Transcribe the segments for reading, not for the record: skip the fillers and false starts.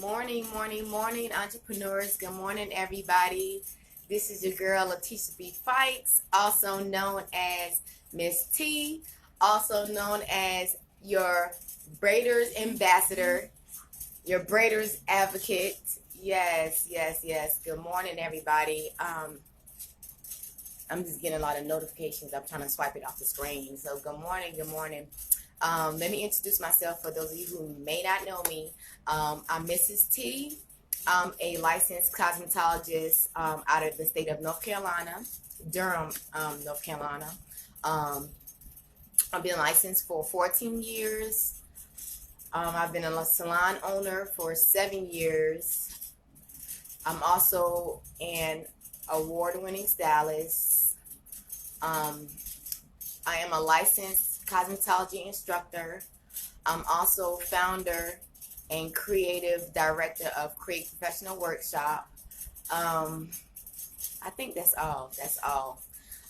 Morning, entrepreneurs. Good morning, everybody. This is your girl, Letitia B. Fikes, also known as Miss T, also known as your Braiders Ambassador, your Braiders Advocate. Yes. Good morning, everybody. I'm just getting a lot of notifications. I'm trying to swipe it off the screen. So good morning. Let me introduce myself for those of you who may not know me. I'm Mrs. T. I'm a licensed cosmetologist out of the state of North Carolina, Durham, North Carolina. I've been licensed for 14 years. I've been a salon owner for 7 years. I'm also an award-winning stylist. I am a licensed cosmetology instructor. I'm also founder and creative director of Create Professional Workshop. I think that's all.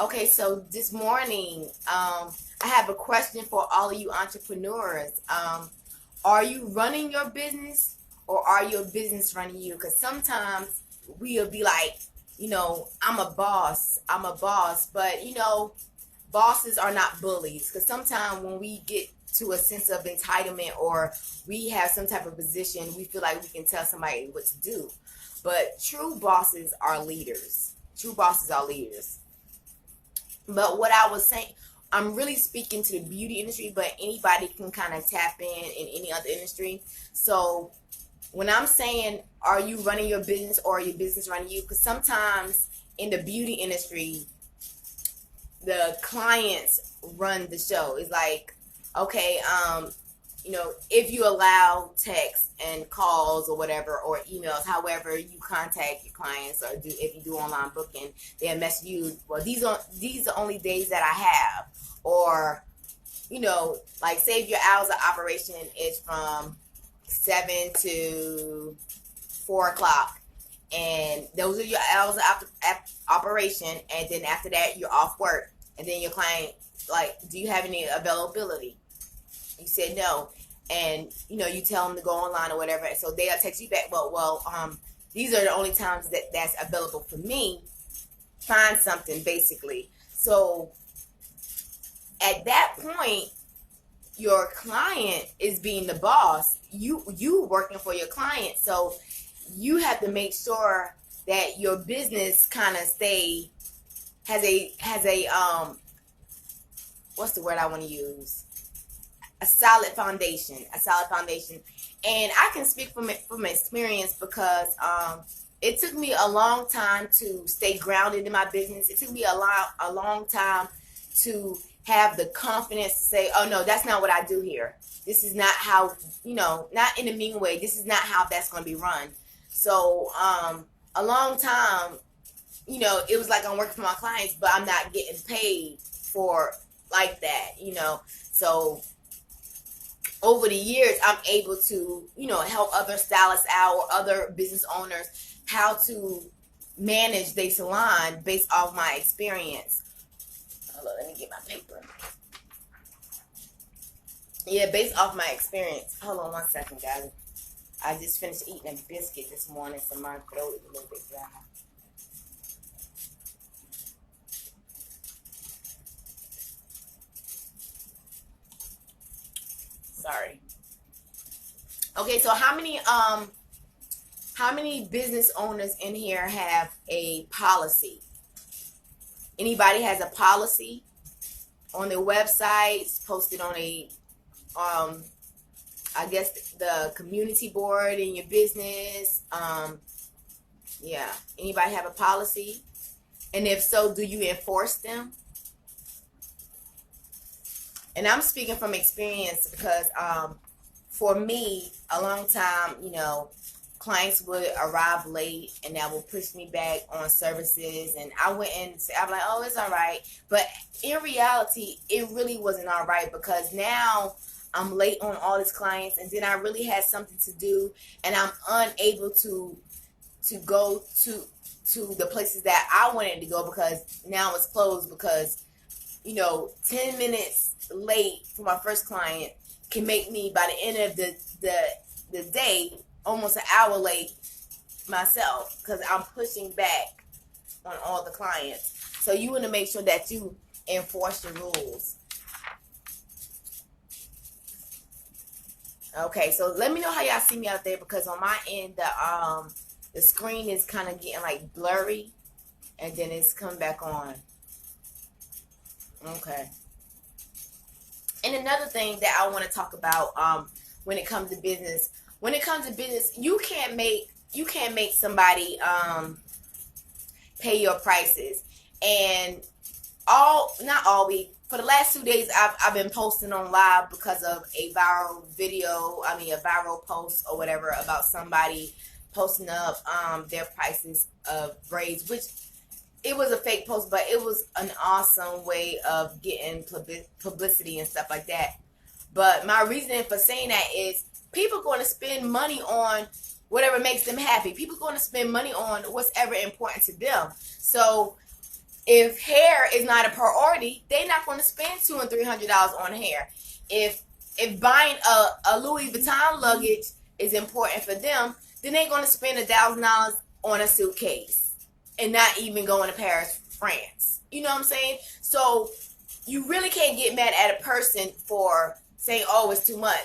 Okay, so this morning, I have a question for all of you entrepreneurs. Are you running your business or are your business running you? Because sometimes we'll be like, I'm a boss, but bosses are not bullies. Because sometimes when we get to a sense of entitlement or we have some type of position, we feel like we can tell somebody what to do. But true bosses are leaders. But what I was saying, I'm really speaking to the beauty industry, but anybody can kind of tap in any other industry. So when I'm saying, are you running your business or your business running you? Because sometimes in the beauty industry, the clients run the show. It's like, okay, if you allow text and calls or whatever, or emails, however you contact your clients, or if you do online booking, they'll message you, well, these are the only days that I have. Or, like say if your hours of operation is from 7 to 4 o'clock, and those are your hours of operation, and then after that you're off work, and then your client, like, do you have any availability? You said no, and you tell them to go online or whatever, so they'll text you back, these are the only times that's available for me. Find something, basically. So at that point, your client is being the boss. You working for your client, so you have to make sure that your business kind of has a what's the word I want to use? A solid foundation. And I can speak from experience, because it took me a long time to stay grounded in my business. It took me a long time to have the confidence to say, oh no, that's not what I do here. This is not how, not in a mean way. This is not how that's going to be run. So a long time, it was like I'm working for my clients, but I'm not getting paid for like that, So over the years, I'm able to, help other stylists out or other business owners how to manage their salon based off my experience. Hold on, let me get my paper. Yeah, based off my experience. Hold on one second, guys. I just finished eating a biscuit this morning, so my throat is a little bit dry. Sorry. Okay, so how many business owners in here have a policy? Anybody has a policy on their websites, posted on I guess the community board in your business? Yeah. Anybody have a policy? And if so, do you enforce them? And I'm speaking from experience, because for me, a long time, clients would arrive late and that will push me back on services, and I wouldn't say, I'm like, oh, it's all right. But in reality, it really wasn't all right, because now I'm late on all these clients, and then I really had something to do, and I'm unable to go to the places that I wanted to go, because now it's closed, because 10 minutes late for my first client can make me, by the end of the day, almost an hour late myself because I'm pushing back on all the clients. So you want to make sure that you enforce your rules. Okay, so let me know how y'all see me out there, because on my end the screen is kind of getting like blurry, and then it's coming back on. Okay. And another thing that I want to talk about when it comes to business, you can't make somebody pay your prices. And not all week, for the last 2 days, I've been posting on live because of a viral post or whatever about somebody posting up their prices of braids, which it was a fake post, but it was an awesome way of getting publicity and stuff like that. But my reasoning for saying that is people are going to spend money on whatever makes them happy. People are going to spend money on what's ever important to them. So if hair is not a priority, they're not going to spend $200 and $300 on hair. If buying a Louis Vuitton luggage is important for them, then they're going to spend $1,000 on a suitcase and not even going to Paris, France. You know what I'm saying? So you really can't get mad at a person for saying, oh, it's too much.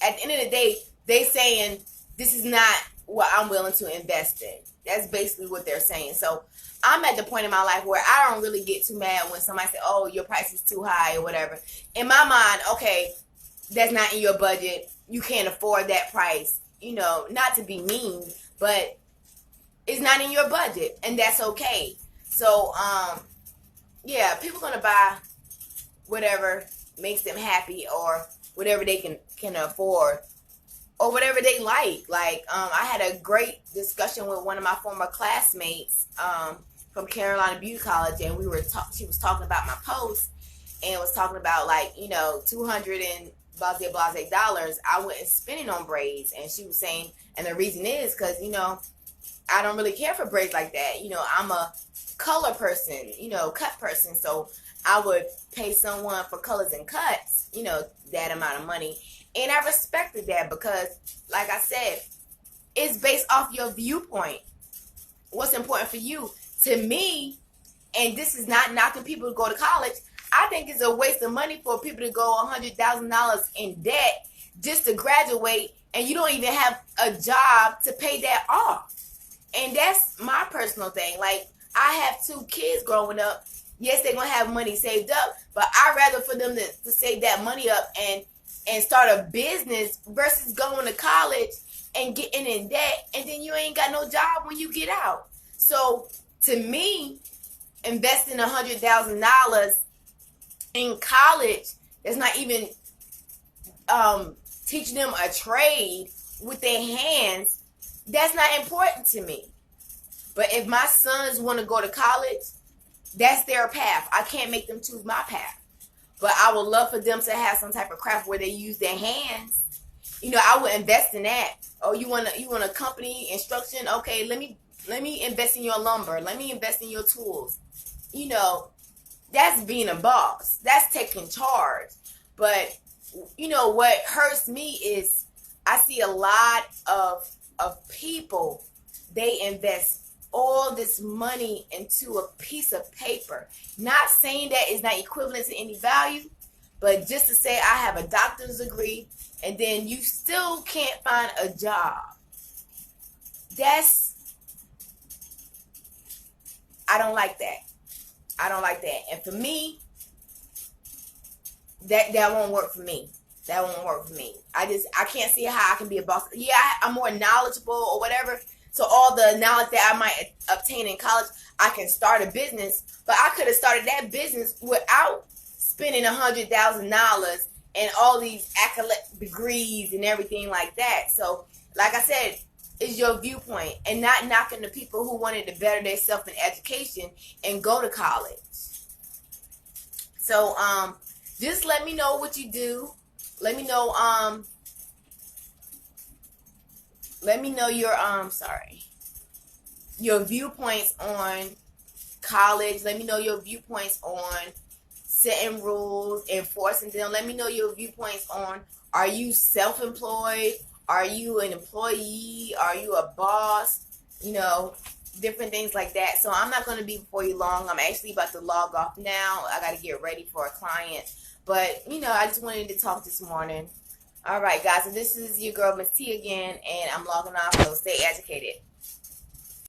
At the end of the day, they saying this is not what I'm willing to invest in. That's basically what they're saying. So I'm at the point in my life where I don't really get too mad when somebody says, oh, your price is too high or whatever. In my mind, okay, that's not in your budget. You can't afford that price. You know, not to be mean, but it's not in your budget, and that's okay. So, yeah, people are going to buy whatever makes them happy or whatever they can afford or whatever they like. Like, I had a great discussion with one of my former classmates from Carolina Beauty College, and she was talking about my post and was talking about, like, you know, $200 and blase dollars I wasn't spending on braids. And she was saying, and the reason is because, you know, I don't really care for braids like that. You know, I'm a color person, you know, cut person. So I would pay someone for colors and cuts, you know, that amount of money. And I respected that because, like I said, it's based off your viewpoint. What's important for you. To me, and this is not knocking people to go to college, I think it's a waste of money for people to go $100,000 in debt just to graduate, and you don't even have a job to pay that off. And that's my personal thing. Like, I have 2 kids growing up. Yes, they're going to have money saved up, but I'd rather for them to save that money up and start a business versus going to college and getting in debt, and then you ain't got no job when you get out. So, to me, investing $100,000 in college that's not even teaching them a trade with their hands, that's not important to me. But if my sons want to go to college, that's their path. I can't make them choose my path. But I would love for them to have some type of craft where they use their hands. You know, I would invest in that. Oh, you want a company instruction? Okay, let me invest in your lumber. Let me invest in your tools. You know, that's being a boss. That's taking charge. But, you know, what hurts me is I see a lot of people, they invest all this money into a piece of paper. Not saying that it's not equivalent to any value, but just to say I have a doctor's degree and then you still can't find a job. I don't like that. I don't like that. And for me, that won't work for me. That won't work for me. I can't see how I can be a boss. Yeah, I'm more knowledgeable or whatever. So all the knowledge that I might obtain in college, I can start a business. But I could have started that business without spending $100,000 and all these accolade degrees and everything like that. So, like I said, it's your viewpoint, and not knocking the people who wanted to better themselves in education and go to college. So, just let me know what you do. Let me know, your viewpoints on college. Let me know your viewpoints on setting rules, enforcing them. Let me know your viewpoints on, are you self-employed? Are you an employee? Are you a boss? You know, different things like that. So I'm not going to be before you long. I'm actually about to log off now. I got to get ready for a client. But, you know, I just wanted to talk this morning. All right, guys. So this is your girl, Miss T, again, and I'm logging off. So stay educated.